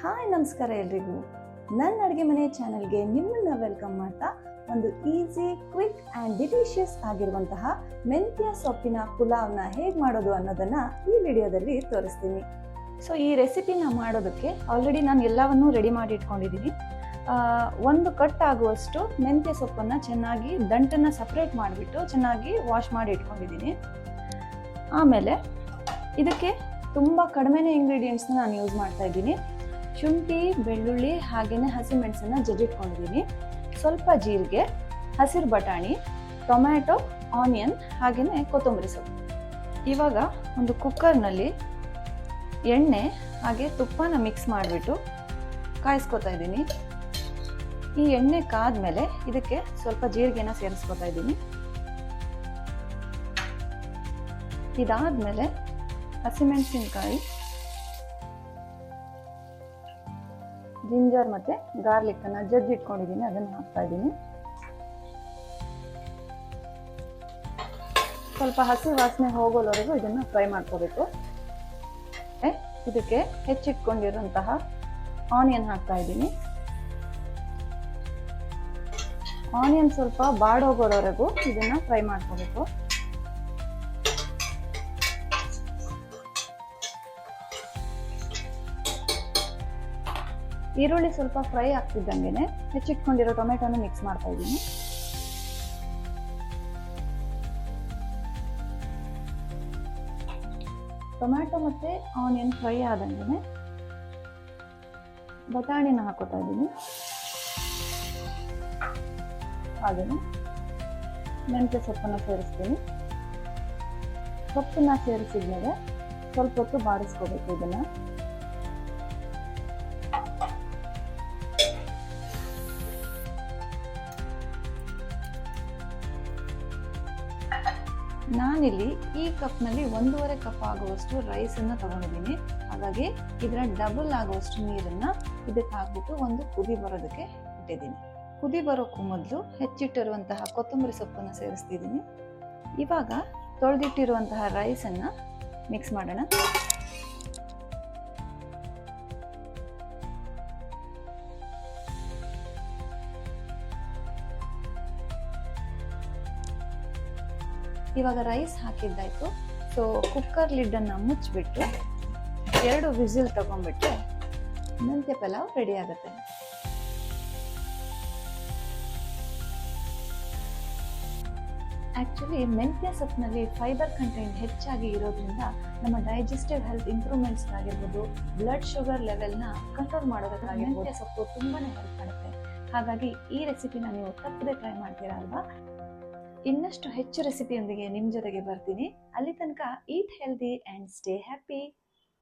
Hi ನಮಸ್ಕಾರ ಎಲ್ರಿಗೂ. ನನ್ನ ಅಡುಗೆ ಮನೆ ಚಾನಲ್ಗೆ ನಿಮ್ಮನ್ನ ವೆಲ್ಕಮ್ ಮಾಡ್ತಾ ಒಂದು ಈಸಿ, ಕ್ವಿಕ್ ಆ್ಯಂಡ್ ಡಿಲಿಷಿಯಸ್ ಆಗಿರುವಂತಹ ಮೆಂತ್ಯ ಸೊಪ್ಪಿನ ಪುಲಾವ್ನ ಹೇಗೆ ಮಾಡೋದು ಅನ್ನೋದನ್ನು ಈ ವಿಡಿಯೋದಲ್ಲಿ ತೋರಿಸ್ತೀನಿ. ಸೊ ಈ ರೆಸಿಪಿನ ಮಾಡೋದಕ್ಕೆ ಆಲ್ರೆಡಿ ನಾನು ಎಲ್ಲವನ್ನೂ ರೆಡಿ ಮಾಡಿ ಇಟ್ಕೊಂಡಿದ್ದೀನಿ. ಒಂದು ಕಟ್ ಆಗುವಷ್ಟು ಮೆಂತ್ಯ ಸೊಪ್ಪನ್ನು ಚೆನ್ನಾಗಿ ದಂಟನ್ನು ಸಪ್ರೇಟ್ ಮಾಡಿಬಿಟ್ಟು ಚೆನ್ನಾಗಿ ವಾಶ್ ಮಾಡಿ ಇಟ್ಕೊಂಡಿದ್ದೀನಿ. ಆಮೇಲೆ ಇದಕ್ಕೆ ತುಂಬ ಕಡಿಮೆನೇ ಇಂಗ್ರೀಡಿಯೆಂಟ್ಸ್ನ ನಾನು ಯೂಸ್ ಮಾಡ್ತಾ ಇದ್ದೀನಿ. ಶುಂಠಿ, ಬೆಳ್ಳುಳ್ಳಿ ಹಾಗೆಯೇ ಹಸಿಮೆಣಸನ್ನು ಜಜ್ಜಿಟ್ಕೊಂಡಿದ್ದೀನಿ. ಸ್ವಲ್ಪ ಜೀರಿಗೆ, ಹಸಿರು ಬಟಾಣಿ, ಟೊಮ್ಯಾಟೊ, ಆನಿಯನ್ ಹಾಗೆಯೇ ಕೊತ್ತಂಬರಿ ಸೊಪ್ಪು. ಇವಾಗ ಒಂದು ಕುಕ್ಕರ್ನಲ್ಲಿ ಎಣ್ಣೆ ಹಾಗೆ ತುಪ್ಪನ ಮಿಕ್ಸ್ ಮಾಡಿಬಿಟ್ಟು ಕಾಯಿಸ್ಕೊತಾ ಇದ್ದೀನಿ. ಈ ಎಣ್ಣೆ ಕಾದ್ಮೇಲೆ ಇದಕ್ಕೆ ಸ್ವಲ್ಪ ಜೀರಿಗೆನ ಸೇರಿಸ್ಕೊತಾ ಇದ್ದೀನಿ. ಇದಾದ್ಮೇಲೆ ಹಸಿಮೆಣಸಿನಕಾಯಿ, ಜಿಂಜರ್ ಮತ್ತು ಗಾರ್ಲಿಕ್ಕನ್ನು ಜಜ್ಜಿಟ್ಕೊಂಡಿದ್ದೀನಿ, ಅದನ್ನು ಹಾಕ್ತಾ ಇದ್ದೀನಿ. ಸ್ವಲ್ಪ ಹಸಿ ವಾಸನೆ ಹೋಗೋವರೆಗೂ ಇದನ್ನು ಫ್ರೈ ಮಾಡ್ಕೋಬೇಕು. ಇದಕ್ಕೆ ಹೆಚ್ಚಿಟ್ಕೊಂಡಿರುವಂತಹ ಆನಿಯನ್ ಹಾಕ್ತಾ ಇದ್ದೀನಿ. ಆನಿಯನ್ ಸ್ವಲ್ಪ ಬಾಡೋಗೋವರೆಗೂ ಇದನ್ನು ಫ್ರೈ ಮಾಡ್ಕೋಬೇಕು. ಈರುಳ್ಳಿ ಸ್ವಲ್ಪ ಫ್ರೈ ಆಗ್ತಿದ್ದಂಗೆ ಹೆಚ್ಚಿಟ್ಕೊಂಡಿರೋ ಟೊಮೆಟೊನ ಮಿಕ್ಸ್ ಮಾಡ್ತಾ ಇದ್ದೀನಿ. ಟೊಮ್ಯಾಟೊ ಮತ್ತು ಆನಿಯನ್ ಫ್ರೈ ಆದಂಗೆ ಬಟಾಣಿನ ಹಾಕೋತಾ ಇದ್ದೀನಿ. ಹಾಗೆಯೇ ಮೆಂತ್ಯ ಸೊಪ್ಪನ್ನು ಸೇರಿಸ್ತೀನಿ. ಸೊಪ್ಪನ್ನ ಸೇರಿಸಿದ್ಮೇಲೆ ಸ್ವಲ್ಪ ಹೊತ್ತು ಬಾಡಿಸ್ಕೋಬೇಕು. ಇದನ್ನು ನಾನಿಲ್ಲಿ ಈ ಕಪ್ನಲ್ಲಿ 1.5 ಕಪ್ ಆಗುವಷ್ಟು ರೈಸನ್ನು ತಗೊಂಡಿದ್ದೀನಿ. ಹಾಗಾಗಿ ಇದರ ಡಬಲ್ ಆಗುವಷ್ಟು ನೀರನ್ನು ಇದಕ್ಕೆ ಹಾಕ್ಬಿಟ್ಟು ಒಂದು ಕುದಿ ಬರೋದಕ್ಕೆ ಇಟ್ಟಿದ್ದೀನಿ. ಕುದಿ ಬರೋಕ್ಕೂ ಮೊದಲು ಹೆಚ್ಚಿಟ್ಟಿರುವಂತಹ ಕೊತ್ತಂಬರಿ ಸೊಪ್ಪನ್ನು ಸೇರಿಸ್ತಿದ್ದೀನಿ. ಇವಾಗ ತೊಳೆದಿಟ್ಟಿರುವಂತಹ ರೈಸನ್ನು ಮಿಕ್ಸ್ ಮಾಡೋಣ. ಇವಾಗ ರೈಸ್ ಹಾಕಿದ್ದಾಯ್ತು. ಸೊ ಕುಕ್ಕರ್ ಲಿಡ್ಡನ್ನು ಮುಚ್ಚಿಬಿಟ್ಟು 2 ವಿಸಿಲ್ ತಗೊಂಡ್ಬಿಟ್ರೆ ಮೆಂತ್ಯ ಪಲಾವ್ ರೆಡಿ ಆಗುತ್ತೆ. ಆ್ಯಕ್ಚುಲಿ ಮೆಂತ್ಯ ಸೊಪ್ಪಿನಲ್ಲಿ ಫೈಬರ್ ಕಂಟೆಂಟ್ ಹೆಚ್ಚಾಗಿ ಇರೋದ್ರಿಂದ ನಮ್ಮ ಡೈಜೆಸ್ಟಿವ್ ಹೆಲ್ತ್ ಇಂಪ್ರೂವ್ಮೆಂಟ್ಸ್ಗಾಗಿರ್ಬೋದು, ಬ್ಲಡ್ ಶುಗರ್ ಲೆವೆಲ್ನ ಕಂಟ್ರೋಲ್ ಮಾಡೋದಕ್ಕಾಗಿರ್ಬೋದು ಮೆಂತ್ಯ ಸೊಪ್ಪು ತುಂಬಾ ಹೆಲ್ಪ್ ಮಾಡುತ್ತೆ. ಹಾಗಾಗಿ ಈ ರೆಸಿಪಿನ ನೀವು ತಪ್ಪದೆ ಟ್ರೈ ಮಾಡ್ತೀರಾ ಅಲ್ವಾ? ಇನ್ನಷ್ಟು ಹೆಚ್ಚು ರೆಸಿಪಿಯೊಂದಿಗೆ ನಿಮ್ಮ ಜೊತೆಗೆ ಬರ್ತೀನಿ. ಅಲ್ಲಿ ತನಕ eat healthy and stay happy.